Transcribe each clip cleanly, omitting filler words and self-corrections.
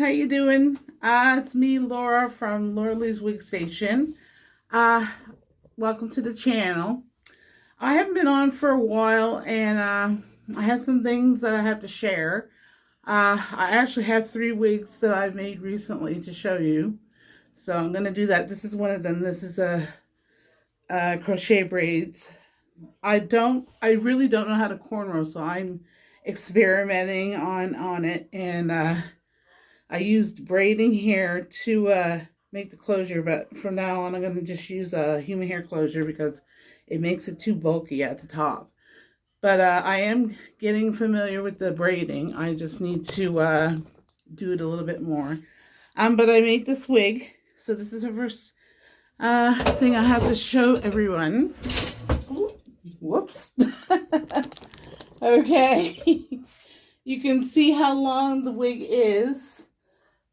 how you doing? It's me, Laura from Laura Lee's Wig Station. Uh, Welcome to the channel. I haven't been on for a while, and I have some things that I have to share. I actually have 3 wigs that I've made recently to show you, so I'm gonna do that. This is one of them. This is a crochet braids. I really don't know how to cornrow, so I'm experimenting on it, and I used braiding hair to make the closure, but from now on I'm going to just use a human hair closure because it makes it too bulky at the top. But I am getting familiar with the braiding. I just need to do it a little bit more. But I made this wig, so this is the first thing I have to show everyone. Ooh, whoops. Okay. You can see how long the wig is.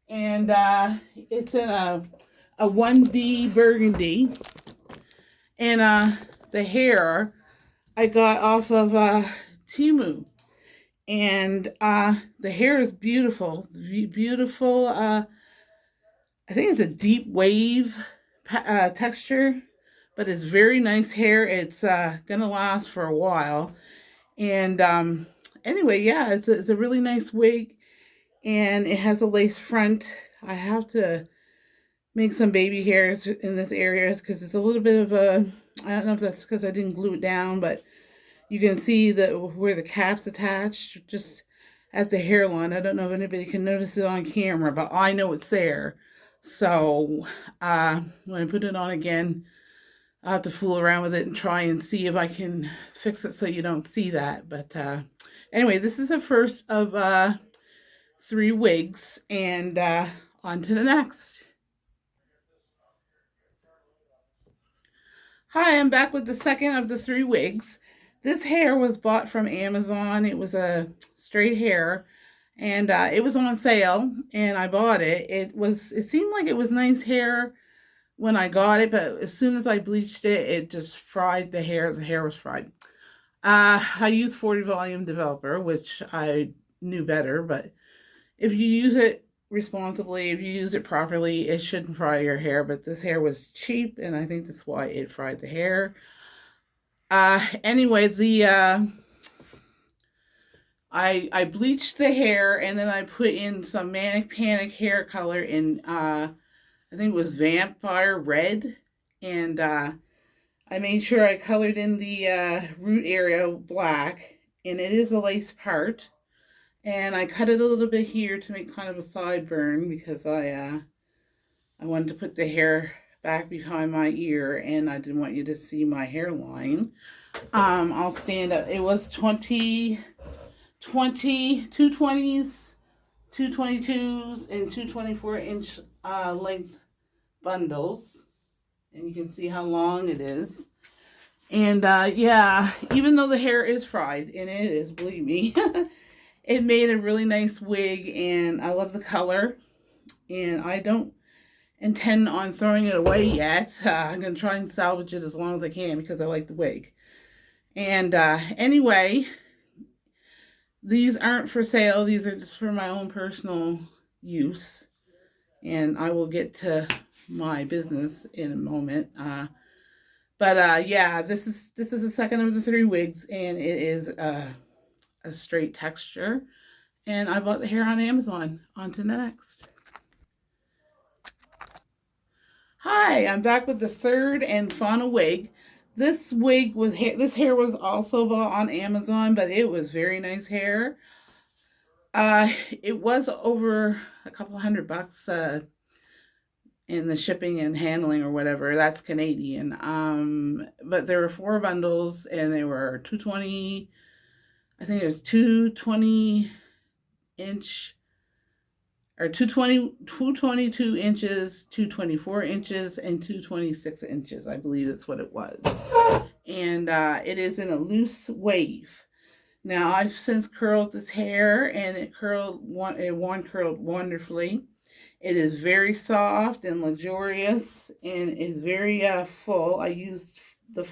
And it's in a 1B burgundy. And the hair I got off of Temu. And the hair is beautiful. Beautiful. I think it's a deep wave texture, but it's very nice hair. It's going to last for a while. And anyway, yeah, it's a really nice wig. And it has a lace front. I have to make some baby hairs in this area because it's a little bit of a, I don't know if that's because I didn't glue it down, but you can see where the cap's attached just at the hairline. I don't know if anybody can notice it on camera, but I know it's there. So when I put it on again, I'll have to fool around with it and try and see if I can fix it so you don't see that. But anyway, this is the first of 3 wigs, and on to the next. Hi, I'm back with the second of the 3 wigs. This hair was bought from Amazon. It was a straight hair, and it was on sale, and I bought it. It seemed like it was nice hair when I got it, but as soon as I bleached it, it just fried the hair. The hair was fried. I used 40 volume developer, which I knew better, but if you use it responsibly, if you use it properly, it shouldn't fry your hair. But this hair was cheap, and I think that's why it fried the hair. Anyway, the I bleached the hair, and then I put in some Manic Panic hair color in I think it was Vampire Red, and I made sure I colored in the root area black, and it is a lace part. And I cut it a little bit here to make kind of a sideburn because I wanted to put the hair back behind my ear, and I didn't want you to see my hairline. I'll stand up. It was 220s, 222s, and 224-inch length bundles. And you can see how long it is. And yeah, even though the hair is fried, and it is, believe me, it made a really nice wig, and I love the color. And I don't intend on throwing it away yet. I'm going to try and salvage it as long as I can because I like the wig. And anyway, these aren't for sale. These are just for my own personal use. And I will get to my business in a moment. But yeah, this is the second of the 3 wigs, and it is a straight texture. And I bought the hair on Amazon. On to the next. Hi, I'm back with the third and final wig. This hair was also bought on Amazon, but it was very nice hair. It was over a couple $100 in the shipping and handling or whatever. That's Canadian. But there were 4 bundles, and they were 220. I think it was 220-inch or 222 inches, 224 inches, and 226 inches. I believe that's what it was. And it is in a loose wave. Now, I've since curled this hair, and it curled wonderfully. It is very soft and luxurious, and is very full. I used the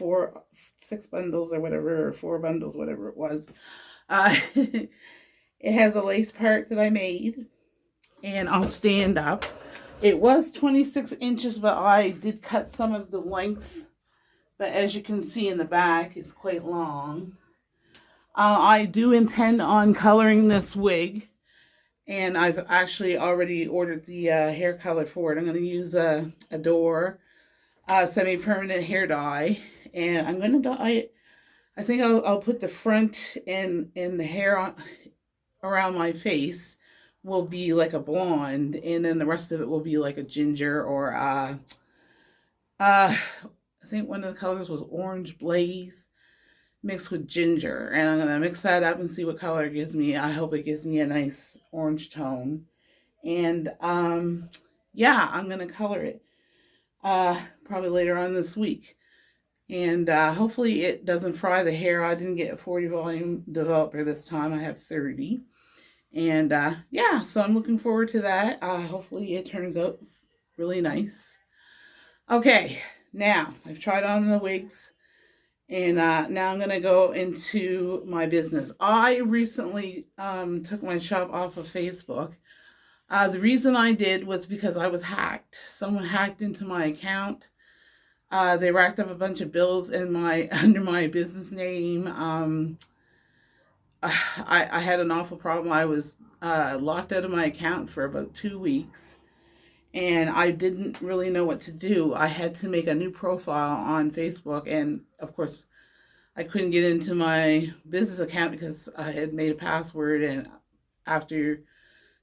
6 bundles or whatever, or 4 bundles, whatever it was. It has a lace part that I made. and I'll stand up. It was 26 inches, but I did cut some of the length. But as you can see in the back, it's quite long. I do intend on coloring this wig, and I've actually already ordered the hair color for it. I'm going to use a Adore semi-permanent hair dye, and I'm going to dye it. I think I'll put the front and the hair on, around my face will be like a blonde, and then the rest of it will be like a ginger or I think one of the colors was orange blaze mixed with ginger, and I'm gonna mix that up and see what color it gives me. I hope it gives me a nice orange tone, and yeah, I'm gonna color it probably later on this week, and hopefully it doesn't fry the hair. I didn't get a 40 volume developer this time. I have 30. And yeah, so I'm looking forward to that. Hopefully it turns out really nice. Okay, now I've tried on the wigs, and now I'm going to go into my business. I recently took my shop off of Facebook. The reason I did was because I was hacked. Someone hacked into my account. They racked up a bunch of bills in my under my business name. I had an awful problem. I was locked out of my account for about 2 weeks, and I didn't really know what to do. I had to make a new profile on Facebook, and of course, I couldn't get into my business account because I had made a password, and after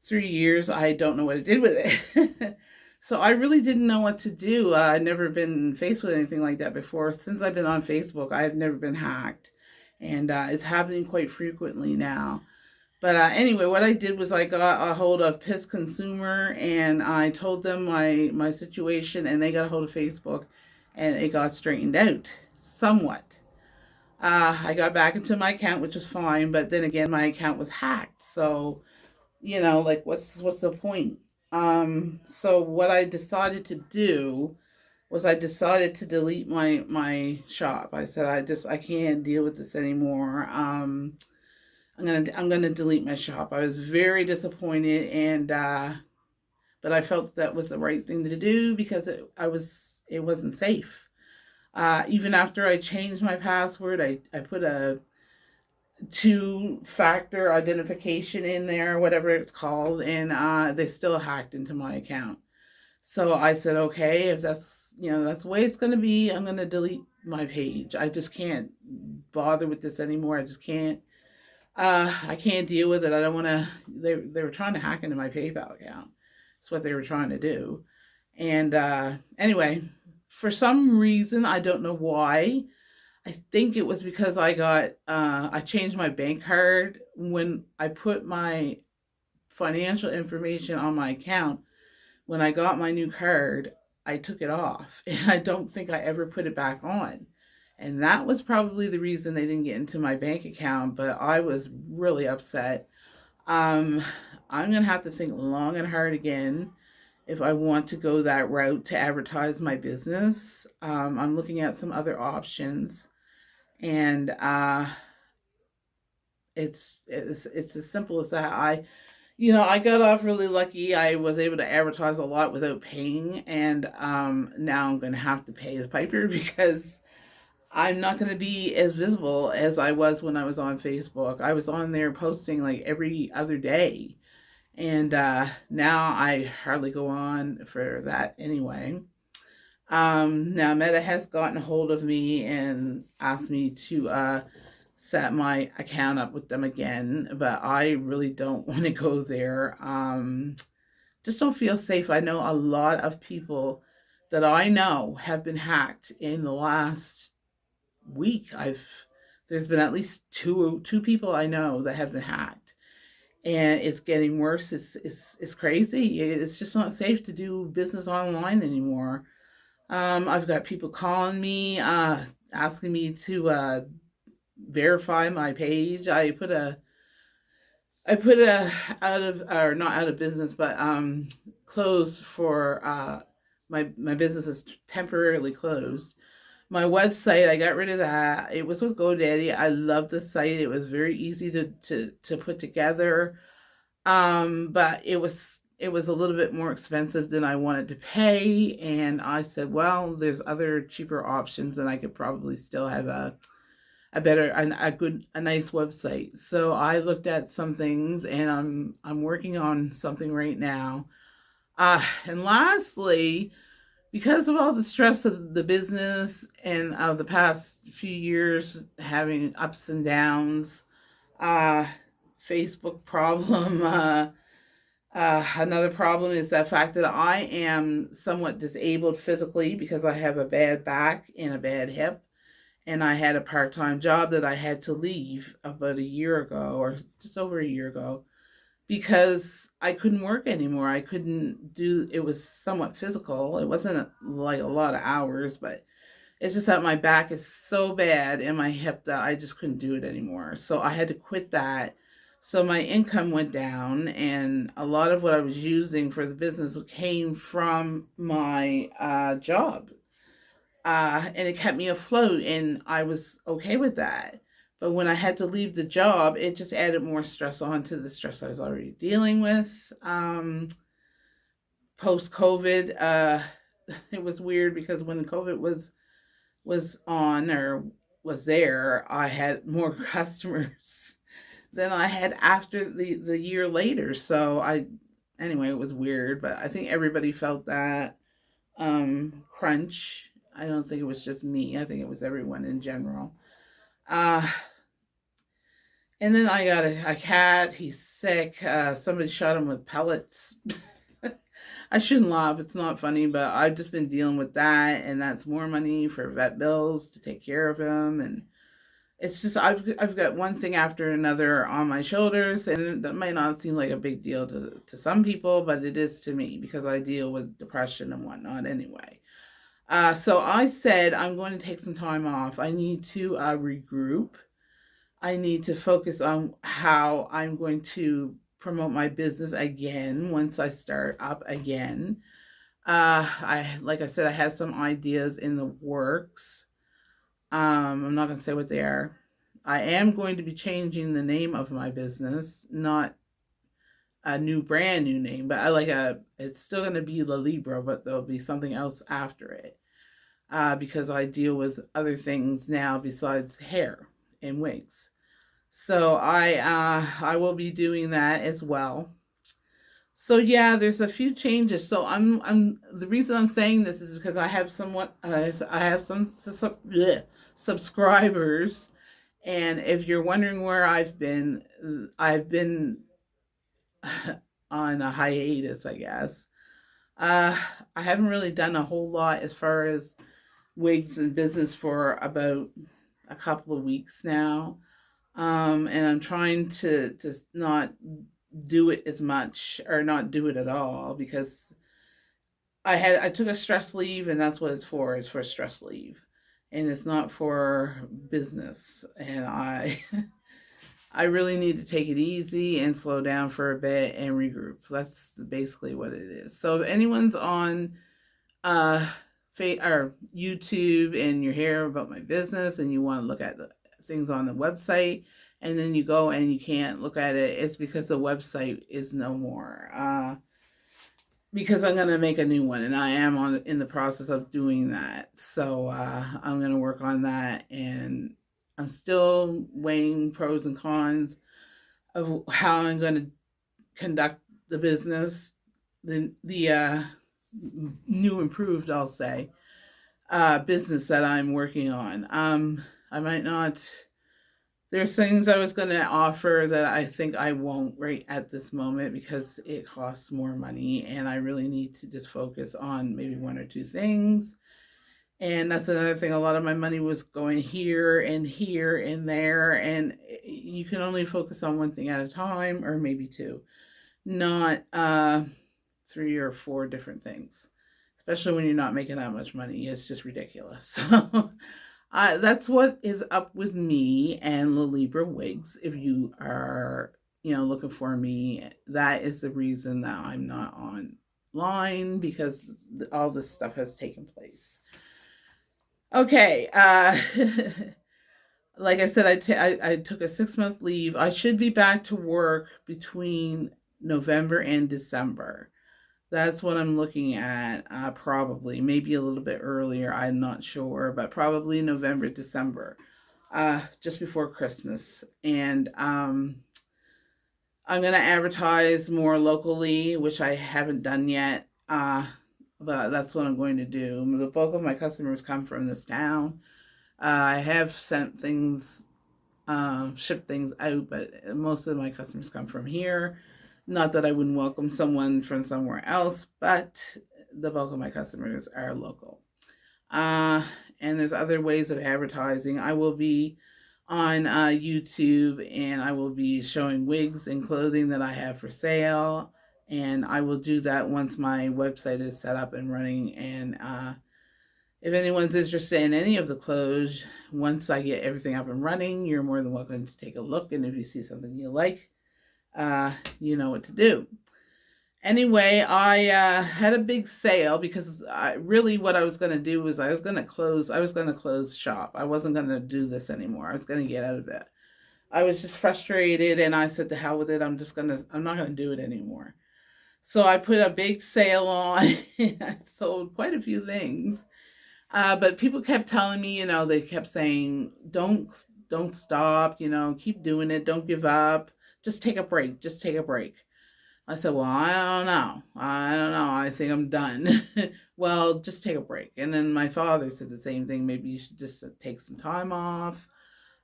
3 years, I don't know what I did with it. So I really didn't know what to do. I'd never been faced with anything like that before. Since I've been on Facebook, I've never been hacked, and it's happening quite frequently now. But anyway, what I did was I got a hold of PIS Consumer, and I told them my situation, and they got a hold of Facebook, and it got straightened out somewhat. I got back into my account, which was fine, but then again, my account was hacked. So, like what's the point? So what I decided to do was I decided to delete my shop. I said I can't deal with this anymore. I'm gonna delete my shop. I was very disappointed, and but I felt that was the right thing to do because it wasn't safe. Even after I changed my password, I put a two-factor identification in there, whatever it's called, and they still hacked into my account. So I said, okay, if that's the way it's going to be, I'm going to delete my page. I just can't bother with this anymore. I just can't. I can't deal with it. I don't want to. They were trying to hack into my PayPal account. That's what they were trying to do. And anyway, for some reason, I don't know why. I think it was because I changed my bank card when I put my financial information on my account. When I got my new card, I took it off, and I don't think I ever put it back on. And that was probably the reason they didn't get into my bank account, but I was really upset. Um, I'm going to have to think long and hard again if I want to go that route to advertise my business. I'm looking at some other options, and it's as simple as that. I got off really lucky. I was able to advertise a lot without paying, and now I'm going to have to pay the piper because I'm not going to be as visible as I was when I was on Facebook. I was on there posting like every other day, and now I hardly go on for that anyway. Now Meta has gotten a hold of me and asked me to set my account up with them again, but I really don't want to go there. Just don't feel safe. I know a lot of people that I know have been hacked in the last week. There's been at least two people I know that have been hacked, and it's getting worse. It's crazy. It's just not safe to do business online anymore. I've got people calling me, asking me to verify my page. I put a out of, or not out of business, but closed for my business is temporarily closed. My website, I got rid of that. It was with GoDaddy. I love the site. It was very easy to put together. But it was a little bit more expensive than I wanted to pay. And I said, well, there's other cheaper options, and I could probably still have a better, a nice website. So I looked at some things, and I'm working on something right now. And lastly, because of all the stress of the business and of the past few years having ups and downs, uh, Facebook problem, another problem is the fact that I am somewhat disabled physically because I have a bad back and a bad hip. And I had a part time job that I had to leave about a year ago, or just over a year ago, because I couldn't work anymore. I couldn't do it, was somewhat physical. It wasn't like a lot of hours, but it's just that my back is so bad and my hip that I just couldn't do it anymore. So I had to quit that. So my income went down, and a lot of what I was using for the business came from my job. And it kept me afloat, and I was okay with that. But when I had to leave the job, it just added more stress onto the stress I was already dealing with. Post COVID, it was weird because when COVID was on, or was there, I had more customers than I had after the year later. So anyway, it was weird, but I think everybody felt that crunch. I don't think it was just me. I think it was everyone in general. Uh, and then I got a cat. He's sick. Somebody shot him with pellets. I shouldn't laugh. It's not funny, but I've just been dealing with that, and that's more money for vet bills to take care of him. And it's just I've got one thing after another on my shoulders, and that might not seem like a big deal to some people, but it is to me because I deal with depression and whatnot anyway. So I said I'm going to take some time off. I need to regroup. I need to focus on how I'm going to promote my business again once I start up again. Like I said, I have some ideas in the works. I'm not going to say what they are. I am going to be changing the name of my business, not a brand new name, but it's still going to be La Libra, but there'll be something else after it. Because I deal with other things now besides hair and wigs. So I will be doing that as well. So yeah, there's a few changes. So I'm the reason I'm saying this is because I have I have some subscribers, and if you're wondering where I've been on a hiatus, I guess. Uh, I haven't really done a whole lot as far as wigs and business for about a couple of weeks now. And I'm trying to not do it as much, or not do it at all, because I took a stress leave, and that's what it's for. It's for stress leave, and it's not for business. And I really need to take it easy and slow down for a bit and regroup. That's basically what it is. So if anyone's on uh or YouTube and you hear about my business and you want to look at the things on the website, and then you go and you can't look at it, it's because the website is no more. Because I'm gonna make a new one, and I am in the process of doing that. So I'm gonna work on that, and I'm still weighing pros and cons of how I'm gonna conduct the business, the new improved, I'll say, business that I'm working on. I might not. There's things I was going to offer that I think I won't right at this moment because it costs more money, and I really need to just focus on maybe one or two things. And that's another thing. A lot of my money was going here and there, and you can only focus on one thing at a time, or maybe two, not three or four different things. Especially when you're not making that much money, it's just ridiculous. So that's what is up with me and La Libra Wigs. If you are, looking for me, that is the reason that I'm not online, because all this stuff has taken place. Okay. Like I said, I took a 6-month leave. I should be back to work between November and December. That's what I'm looking at. Probably, maybe a little bit earlier. I'm not sure, but probably November, December, just before Christmas. And I'm gonna advertise more locally, which I haven't done yet. But that's what I'm going to do. The bulk of my customers come from this town. I have sent things, shipped things out, but most of my customers come from here. Not that I wouldn't welcome someone from somewhere else, but the bulk of my customers are local. Uh, and there's other ways of advertising. I will be on YouTube, and I will be showing wigs and clothing that I have for sale. And I will do that once my website is set up and running. And if anyone's interested in any of the clothes, once I get everything up and running, you're more than welcome to take a look. And if you see something you like, you know what to do. Anyway, I had a big sale because really what I was going to do was I was going to close shop. I wasn't going to do this anymore. I was going to get out of it. I was just frustrated, and I said to hell with it. I'm not going to do it anymore. So I put a big sale on and I sold quite a few things. But people kept telling me, they kept saying, don't stop, keep doing it. Don't give up. Just take a break. Just take a break. I said, well, I don't know. I think I'm done. Well, just take a break. And then my father said the same thing. Maybe you should just take some time off,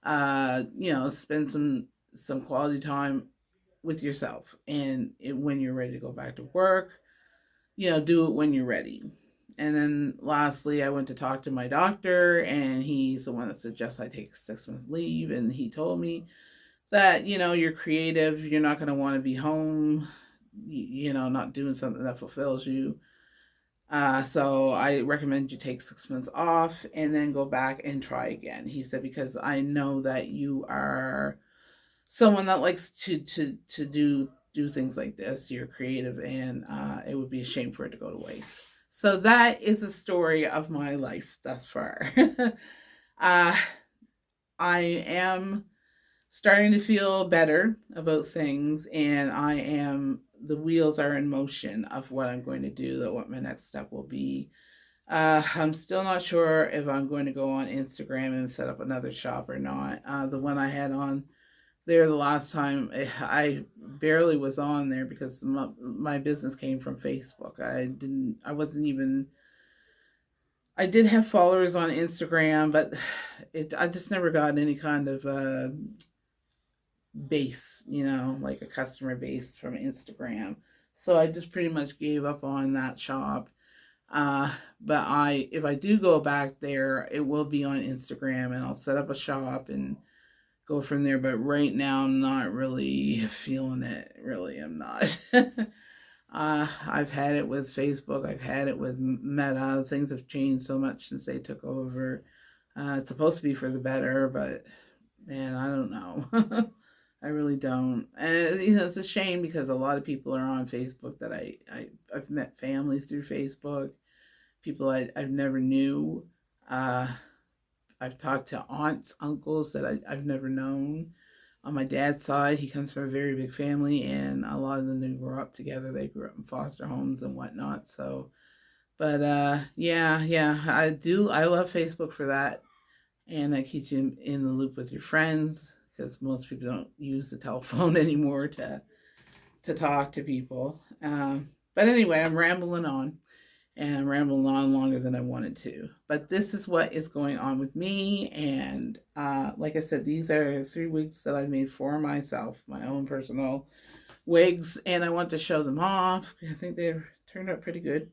spend some quality time with yourself. And when you're ready to go back to work, do it when you're ready. And then lastly, I went to talk to my doctor, and he's the one that suggests I take 6 months leave. And he told me that, you're creative. You're not going to want to be home, not doing something that fulfills you. So I recommend you take 6 months off and then go back and try again. He said, because I know that you are someone that likes to do things like this. You're creative, and it would be a shame for it to go to waste. So that is the story of my life thus far. I am starting to feel better about things, and the wheels are in motion of what I'm going to do, what my next step will be. I'm still not sure if I'm going to go on Instagram and set up another shop or not. The one I had on there the last time, I barely was on there because my business came from Facebook. I did have followers on Instagram, but I just never got any kind of base, like a customer base from Instagram. So I just pretty much gave up on that shop. But if I do go back there, it will be on Instagram, and I'll set up a shop and go from there. But right now, I'm not really feeling it. Really, I'm not. I've had it with Facebook. I've had it with Meta. Things have changed so much since they took over. It's supposed to be for the better, but man, I don't know. I really don't. And, it's a shame because a lot of people are on Facebook that I've met families through Facebook, people I've never knew. I've talked to aunts, uncles that I've never known. On my dad's side, he comes from a very big family, and a lot of them didn't grow up together. They grew up in foster homes and whatnot. So, but yeah, I love Facebook for that, and that keeps you in the loop with your friends, because most people don't use the telephone anymore to talk to people. But anyway, I'm rambling on. And I'm rambling on longer than I wanted to. But this is what is going on with me. And like I said, these are 3 weeks that I made for myself, my own personal wigs. And I want to show them off. I think they've turned out pretty good.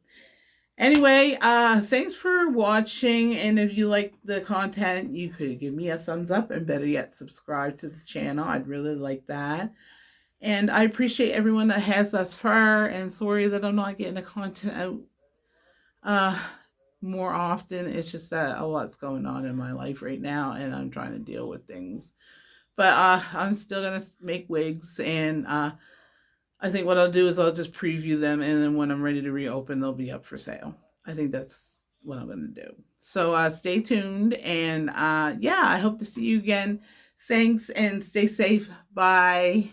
Anyway, thanks for watching. And if you like the content, you could give me a thumbs up, and better yet, subscribe to the channel. I'd really like that. And I appreciate everyone that has thus far. And sorry that I'm not getting the content out more often. It's just that a lot's going on in my life right now, and I'm trying to deal with things. But I'm still gonna make wigs, and I think what I'll do is I'll just preview them, and then when I'm ready to reopen, they'll be up for sale. I think that's what I'm gonna do. So stay tuned, and yeah, I hope to see you again. Thanks, and stay safe. Bye.